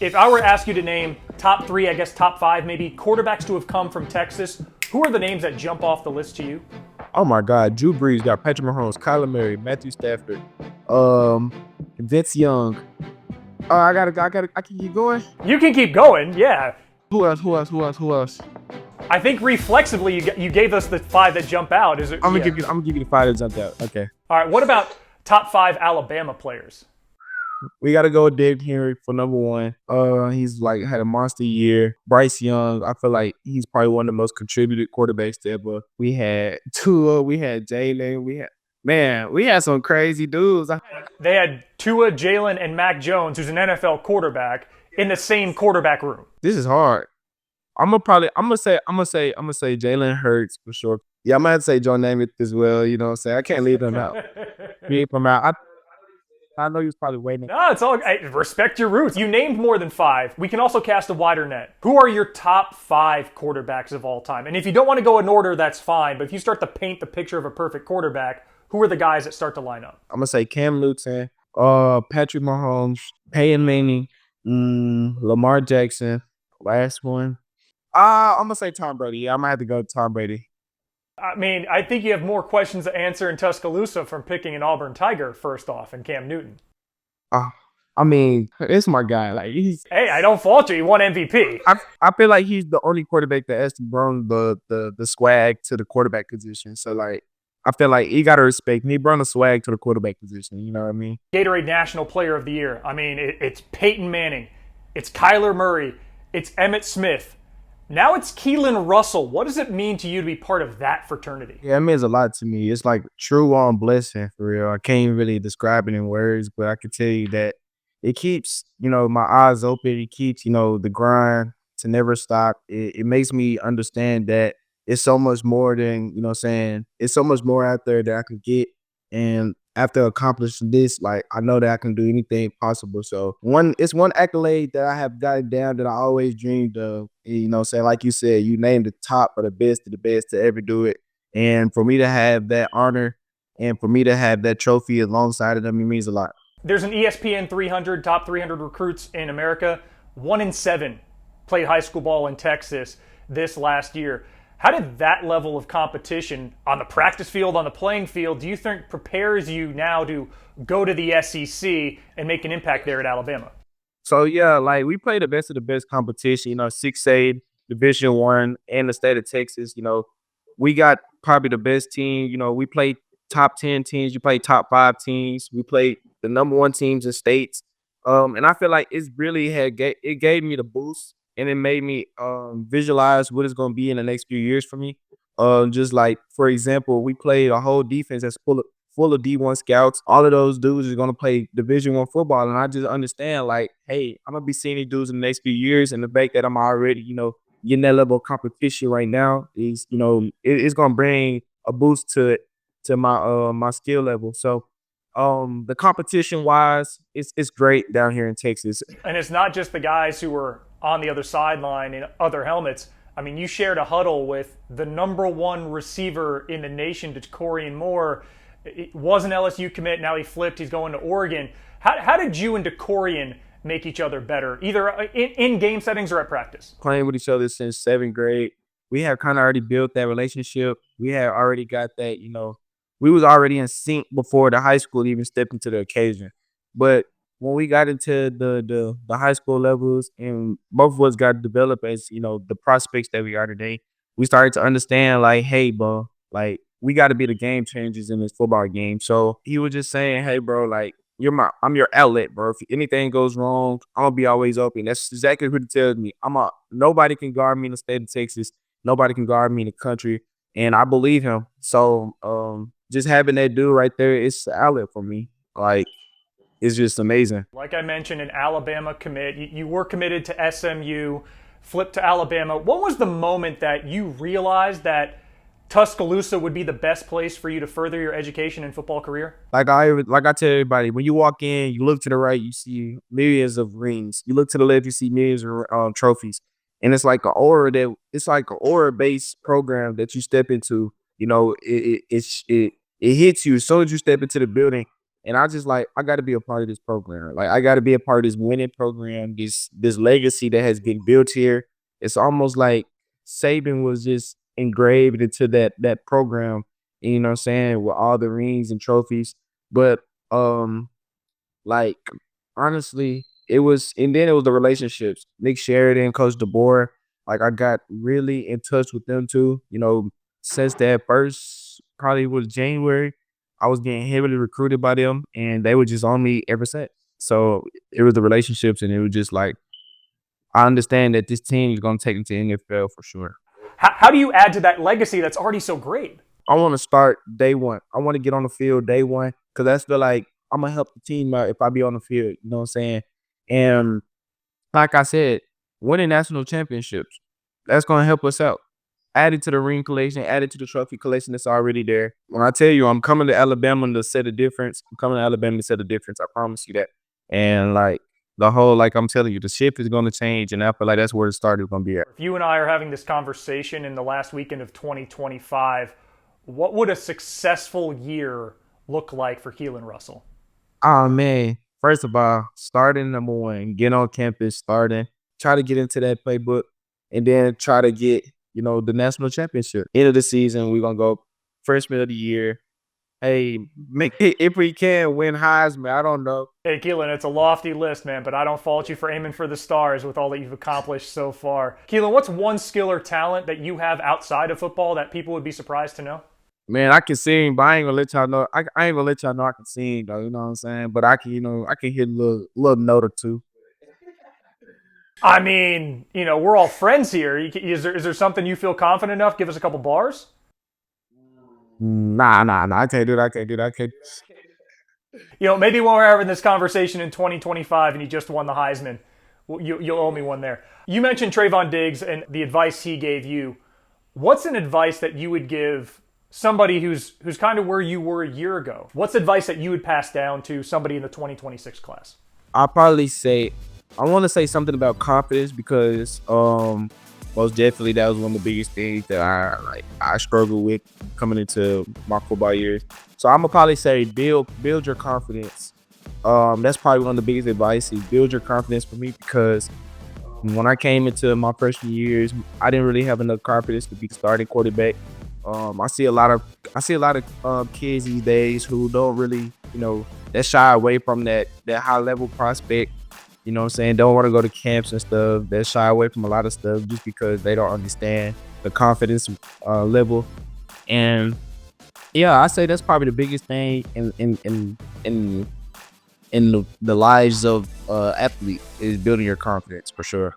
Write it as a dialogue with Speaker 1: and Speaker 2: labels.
Speaker 1: If I were to ask you to name top 3, I guess top 5 maybe, quarterbacks to have come from Texas, who are the names that jump off the list to you?
Speaker 2: Oh my God, Drew Brees got Patrick Mahomes, Kyler Murray, Matthew Stafford, um, Vince Young. I can keep going.
Speaker 1: You can keep going, yeah.
Speaker 2: Who else? Who else? Who else? Who else?
Speaker 1: I think reflexively you gave us the 5 that jump out. Is it?
Speaker 2: I'm gonna
Speaker 1: Yeah.
Speaker 2: give you. I'm gonna give you the five that jumped out. Okay,
Speaker 1: All right. What about top 5 Alabama players?
Speaker 2: we gotta go with David Henry for number one. He's like had a monster year. Bryce Young, I feel like he's probably one of the most contributed quarterbacks ever. We had Tua, we had Jalen, we had some crazy dudes.
Speaker 1: They had Tua, Jalen, and Mac Jones, who's an NFL quarterback, in the same quarterback room.
Speaker 2: This is hard. I'm gonna say Jalen Hurts for sure. Yeah, I'm gonna have to say Joe Namath as well. You know what I'm saying? I can't leave them out. Leave them out. I know he was probably waiting.
Speaker 1: No, it's all. Respect your roots. You named more than 5. We can also cast a wider net. Who are your top 5 quarterbacks of all time? And if you don't want to go in order, that's fine. But if you start to paint the picture of a perfect quarterback, who are the guys that start to line up?
Speaker 2: I'm gonna say Cam Newton, Patrick Mahomes, Peyton Manning, Lamar Jackson. Last one. I'm gonna say Tom Brady. Yeah, I'm gonna have to go with Tom Brady.
Speaker 1: I mean, I think you have more questions to answer in Tuscaloosa from picking an Auburn Tiger first off and Cam Newton.
Speaker 2: Uh, I mean, it's my guy. Like
Speaker 1: Hey, I don't fault you. He won MVP.
Speaker 2: I feel like he's the only quarterback that has to bring the swag to the quarterback position. So like, I feel like he gotta respect. He brought the swag to the quarterback position. You know what I mean?
Speaker 1: Gatorade National Player of the Year. I mean, it's Peyton Manning. It's Kyler Murray. It's Emmitt Smith. Now it's Keelon Russell. What does it mean to you to be part of that fraternity?
Speaker 2: Yeah, it means a lot to me. It's like true on blessing for real. I can't really describe it in words, but I can tell you that it keeps, my eyes open. It keeps, the grind to never stop. It makes me understand that it's so much more than, what I'm saying, it's so much more out there that I could get. And after accomplishing this, like I know that I can do anything possible. So it's one accolade that I have gotten down that I always dreamed of. Saying like you said, you named the top of the best to ever do it. And for me to have that honor and for me to have that trophy alongside of them, it means a lot.
Speaker 1: There's an ESPN 300, top 300 recruits in America. 1 in 7 played high school ball in Texas this last year. How did that level of competition on the practice field, on the playing field, do you think prepares you now to go to the SEC and make an impact there at Alabama?
Speaker 2: So yeah, like we play the best of the best competition, 6A, Division One, and the state of Texas. We got probably the best team. We play top 10 teams, you play top 5 teams, we play the number 1 teams in states. And I feel like it's really it gave me the boost and it made me visualize what it's gonna be in the next few years for me. Just like for example, we played a whole defense that's full of D1 scouts. All of those dudes are gonna play Division One football, and I just understand like, hey, I'm gonna be seeing these dudes in the next few years, and the fact that I'm already, getting that level of competition right now is, it's gonna bring a boost to my skill level. So the competition wise, it's great down here in Texas.
Speaker 1: And it's not just the guys who were on the other sideline in other helmets. I mean, you shared a huddle with the number 1 receiver in the nation, Decorian Moore. It was an LSU commit. Now he flipped. He's going to Oregon. How did you and Decorian make each other better, either in game settings or at practice?
Speaker 2: Playing with each other since 7th grade. We have kind of already built that relationship. We had already got that, we was already in sync before the high school even stepped into the occasion. But when we got into the high school levels and both of us got developed as, the prospects that we are today, we started to understand like, hey, bro, like we got to be the game changers in this football game. So he was just saying, hey, bro, like I'm your outlet, bro. If anything goes wrong, I'm gonna be always open. That's exactly what he tells me. Nobody can guard me in the state of Texas. Nobody can guard me in the country. And I believe him. So just having that dude right there, it's an outlet for me. Like, it's just amazing.
Speaker 1: Like I mentioned, an Alabama commit. You were committed to SMU, flipped to Alabama. What was the moment that you realized that Tuscaloosa would be the best place for you to further your education and football career?
Speaker 2: Like I tell everybody, when you walk in, you look to the right, you see millions of rings. You look to the left, you see millions of trophies. And it's like an aura based program that you step into. It hits you as soon as you step into the building. And I just like I got to be a part of this program. Like I got to be a part of this winning program. This legacy that has been built here. It's almost like Saban was just engraved into that program. You know what I'm saying, with all the rings and trophies. But like, honestly, it was and then it was the relationships. Nick Sheridan, Coach DeBoer, like, I got really in touch with them too, since that first probably was January, I was getting heavily recruited by them, and they were just on me ever since. So, it was the relationships, and it was just like, I understand that this team is gonna take me to NFL for sure.
Speaker 1: How do you add to that legacy that's already so great?
Speaker 2: I wanna start day one. I wanna get on the field day one because that's the like, Imma help the team out if I be on the field, you know what I'm saying? And like I said, winning national championships, that's gonna help us out. Add it to the ring collection, add it to the trophy collection that's already there. When I tell you I'm coming to Alabama to set a difference, I'm coming to Alabama to set a difference, I promise you that. And, like, the whole like I'm telling you, the ship is gonna change, and I feel like that's where the start is gonna be at.
Speaker 1: If you and I are having this conversation in the last weekend of 2025, what would a successful year look like for Keelon Russell?
Speaker 2: Oh man. First of all, starting number one, get on campus, starting, try to get into that playbook, and then try to get, the national championship. End of the season, we're gonna go freshman of the year. Hey, make it if we can win Heisman. I don't know.
Speaker 1: Hey, Keelon, it's a lofty list, man, but I don't fault you for aiming for the stars with all that you've accomplished so far. Keelon, what's one skill or talent that you have outside of football that people would be surprised to know?
Speaker 2: Man, I can sing, but I ain't gonna let y'all know. I ain't gonna let y'all know I can sing though, you know what I'm saying? But I can, I can hit a little note or two.
Speaker 1: I mean, we're all friends here. Is there something you feel confident enough? Give us a couple bars.
Speaker 2: Nah. I can't do that. I can't do that. I can't.
Speaker 1: Maybe when we're having this conversation in 2025 and you just won the Heisman, you'll owe me one there. You mentioned Trayvon Diggs and the advice he gave you. What's an advice that you would give somebody who's kind of where you were a year ago? What's advice that you would pass down to somebody in the 2026 class?
Speaker 2: I'll probably say I want to say something about confidence because most definitely that was one of the biggest things that I struggled with coming into my football years. So I'm gonna probably say build your confidence. That's probably one of the biggest advice is build your confidence for me because when I came into my freshman years, I didn't really have enough confidence to be the starting quarterback. I see a lot of kids these days who don't really, that shy away from that high level prospect. You know what I'm saying? Don't want to go to camps and stuff. They shy away from a lot of stuff just because they don't understand the confidence level. And yeah, I say that's probably the biggest thing in the lives of athletes is building your confidence for sure.